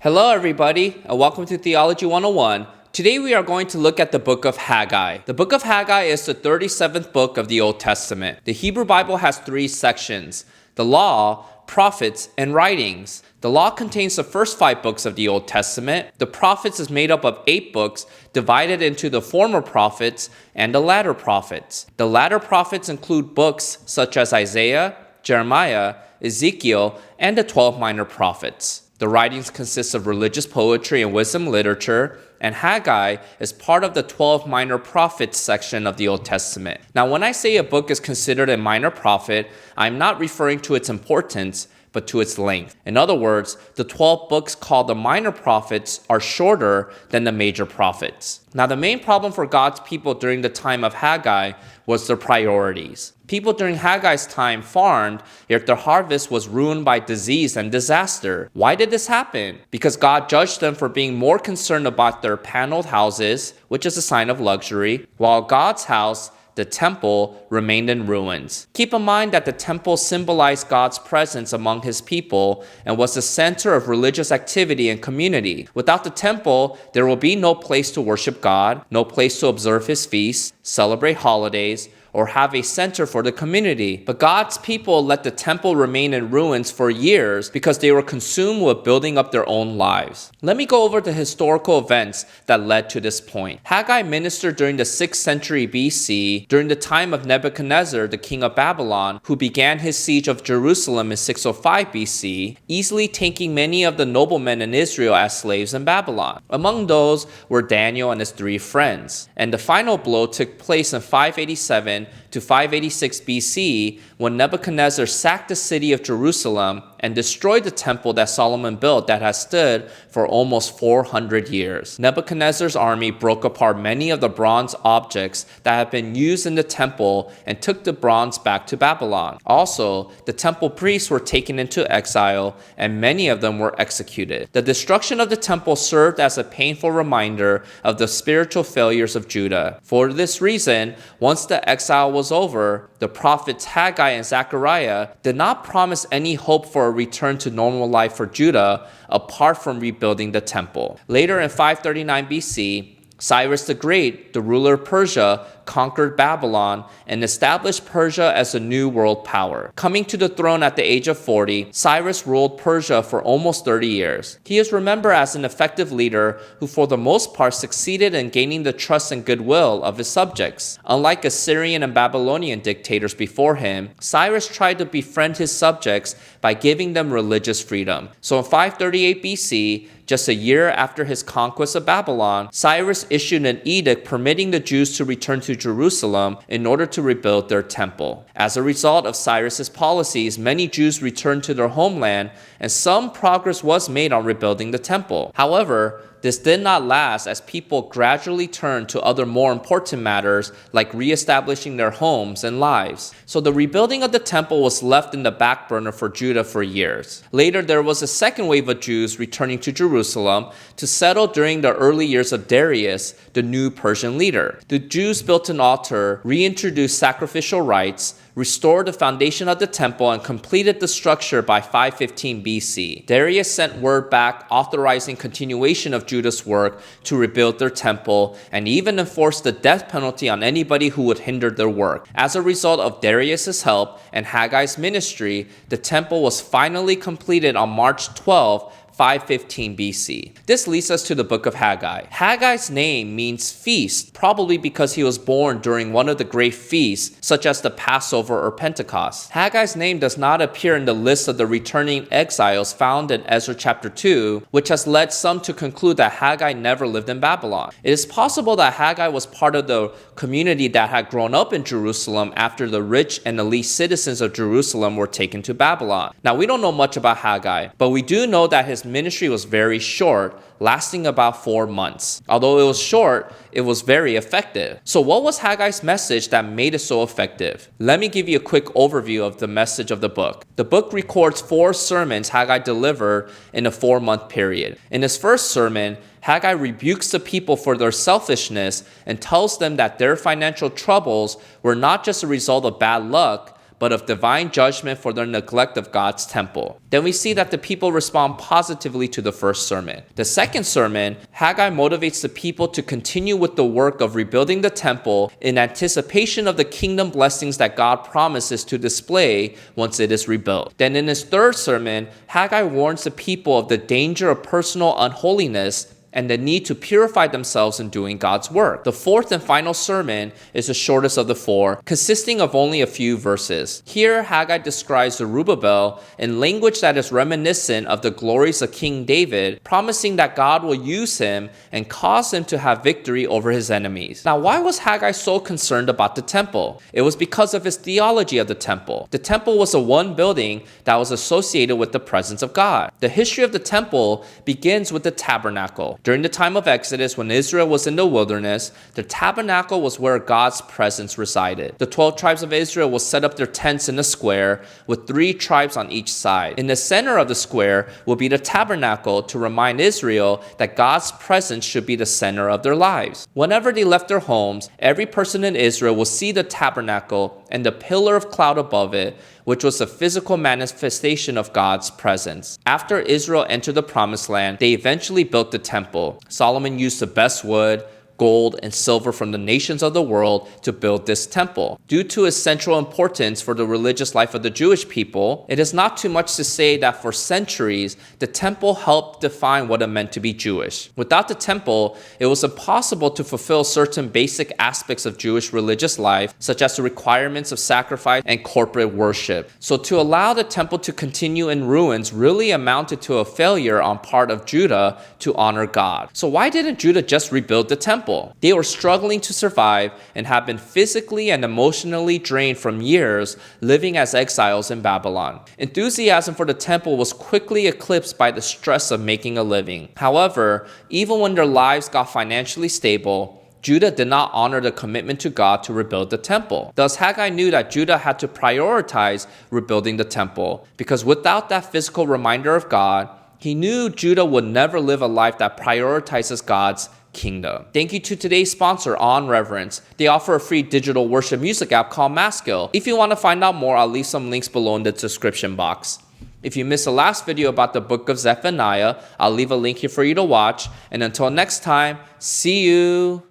Hello everybody, and welcome to Theology 101. Today we are going to look at the book of Haggai. The book of Haggai is the 37th book of the Old Testament. The Hebrew Bible has three sections: the law, prophets, and writings. The law contains the first 5 books of the Old Testament. The prophets is made up of 8 books divided into the former prophets and the latter prophets. The latter prophets include books such as Isaiah, Jeremiah, Ezekiel, and the 12 minor prophets. The writings consist of religious poetry and wisdom literature, and Haggai is part of the 12 minor prophets section of the Old Testament. Now, when I say a book is considered a minor prophet, I'm not referring to its importance, but to its length. In other words, the 12 books called the minor prophets are shorter than the major prophets. Now, the main problem for God's people during the time of Haggai was their priorities. People during Haggai's time farmed, yet their harvest was ruined by disease and disaster. Why did this happen? Because God judged them for being more concerned about their paneled houses, which is a sign of luxury, while God's house, the temple, remained in ruins. Keep in mind that the temple symbolized God's presence among his people and was the center of religious activity and community. Without the temple, there will be no place to worship God, no place to observe his feasts, celebrate holidays, or have a center for the community. But God's people let the temple remain in ruins for years because they were consumed with building up their own lives. Let me go over the historical events that led to this point. Haggai ministered during the 6th century BC, during the time of Nebuchadnezzar, the king of Babylon, who began his siege of Jerusalem in 605 BC, easily taking many of the noblemen in Israel as slaves in Babylon. Among those were Daniel and his 3 friends. And the final blow took place in 587 to 586 BC when Nebuchadnezzar sacked the city of Jerusalem and destroyed the temple that Solomon built that has stood for almost 400 years. Nebuchadnezzar's army broke apart many of the bronze objects that had been used in the temple and took the bronze back to Babylon. Also, the temple priests were taken into exile and many of them were executed. The destruction of the temple served as a painful reminder of the spiritual failures of Judah. For this reason, once the exile was over, the prophets Haggai and Zechariah did not promise any hope for a return to normal life for Judah apart from rebuilding the temple. Later in 539 BC, Cyrus the Great, the ruler of Persia, conquered Babylon and established Persia as a new world power. Coming to the throne at the age of 40, Cyrus ruled Persia for almost 30 years. He is remembered as an effective leader who for the most part succeeded in gaining the trust and goodwill of his subjects. Unlike Assyrian and Babylonian dictators before him, Cyrus tried to befriend his subjects by giving them religious freedom. So in 538 BC, just a year after his conquest of Babylon, Cyrus issued an edict permitting the Jews to return to Jerusalem in order to rebuild their temple. As a result of Cyrus's policies, many Jews returned to their homeland and some progress was made on rebuilding the temple. However, this did not last as people gradually turned to other more important matters like reestablishing their homes and lives. So the rebuilding of the temple was left in the back burner for Judah for years. Later, there was a second wave of Jews returning to Jerusalem to settle during the early years of Darius, the new Persian leader. The Jews built an altar, reintroduced sacrificial rites, restored the foundation of the temple, and completed the structure by 515 BC. Darius sent word back authorizing continuation of Judah's work to rebuild their temple and even enforced the death penalty on anybody who would hinder their work. As a result of Darius's help and Haggai's ministry, the temple was finally completed on March 12, 515 BC. This leads us to the book of Haggai. Haggai's name means feast, probably because he was born during one of the great feasts, such as the Passover or Pentecost. Haggai's name does not appear in the list of the returning exiles found in Ezra chapter 2, which has led some to conclude that Haggai never lived in Babylon. It is possible that Haggai was part of the community that had grown up in Jerusalem after the rich and elite citizens of Jerusalem were taken to Babylon. Now, we don't know much about Haggai, but we do know that his ministry was very short, lasting about 4 months. Although it was short, it was very effective. So what was Haggai's message that made it so effective? Let me give you a quick overview of the message of the book. The book records 4 sermons Haggai delivered in a 4-month period. In his first sermon, Haggai rebukes the people for their selfishness and tells them that their financial troubles were not just a result of bad luck, but of divine judgment for their neglect of God's temple. Then we see that the people respond positively to the first sermon. The second sermon, Haggai motivates the people to continue with the work of rebuilding the temple in anticipation of the kingdom blessings that God promises to display once it is rebuilt. Then in his third sermon, Haggai warns the people of the danger of personal unholiness and the need to purify themselves in doing God's work. The fourth and final sermon is the shortest of the four, consisting of only a few verses. Here, Haggai describes Zerubbabel in language that is reminiscent of the glories of King David, promising that God will use him and cause him to have victory over his enemies. Now, why was Haggai so concerned about the temple? It was because of his theology of the temple. The temple was a one building that was associated with the presence of God. The history of the temple begins with the tabernacle. During the time of Exodus, when Israel was in the wilderness, the tabernacle was where God's presence resided. The 12 tribes of Israel will set up their tents in a square with 3 tribes on each side. In the center of the square will be the tabernacle to remind Israel that God's presence should be the center of their lives. Whenever they left their homes, every person in Israel will see the tabernacle and the pillar of cloud above it, which was a physical manifestation of God's presence. After Israel entered the promised land, they eventually built the temple. Solomon used the best wood, gold, and silver from the nations of the world to build this temple. Due to its central importance for the religious life of the Jewish people, it is not too much to say that for centuries, the temple helped define what it meant to be Jewish. Without the temple, it was impossible to fulfill certain basic aspects of Jewish religious life, such as the requirements of sacrifice and corporate worship. So to allow the temple to continue in ruins really amounted to a failure on part of Judah to honor God. So why didn't Judah just rebuild the temple? They were struggling to survive and have been physically and emotionally drained from years living as exiles in Babylon. Enthusiasm for the temple was quickly eclipsed by the stress of making a living. However, even when their lives got financially stable, Judah did not honor the commitment to God to rebuild the temple. Thus, Haggai knew that Judah had to prioritize rebuilding the temple, because without that physical reminder of God, he knew Judah would never live a life that prioritizes God's kingdom. Thank you to today's sponsor, On Reverence. They offer a free digital worship music app called Maskill. If you want to find out more, I'll leave some links below in the description box. If you missed the last video about the book of Zephaniah, I'll leave a link here for you to watch. And until next time, see you.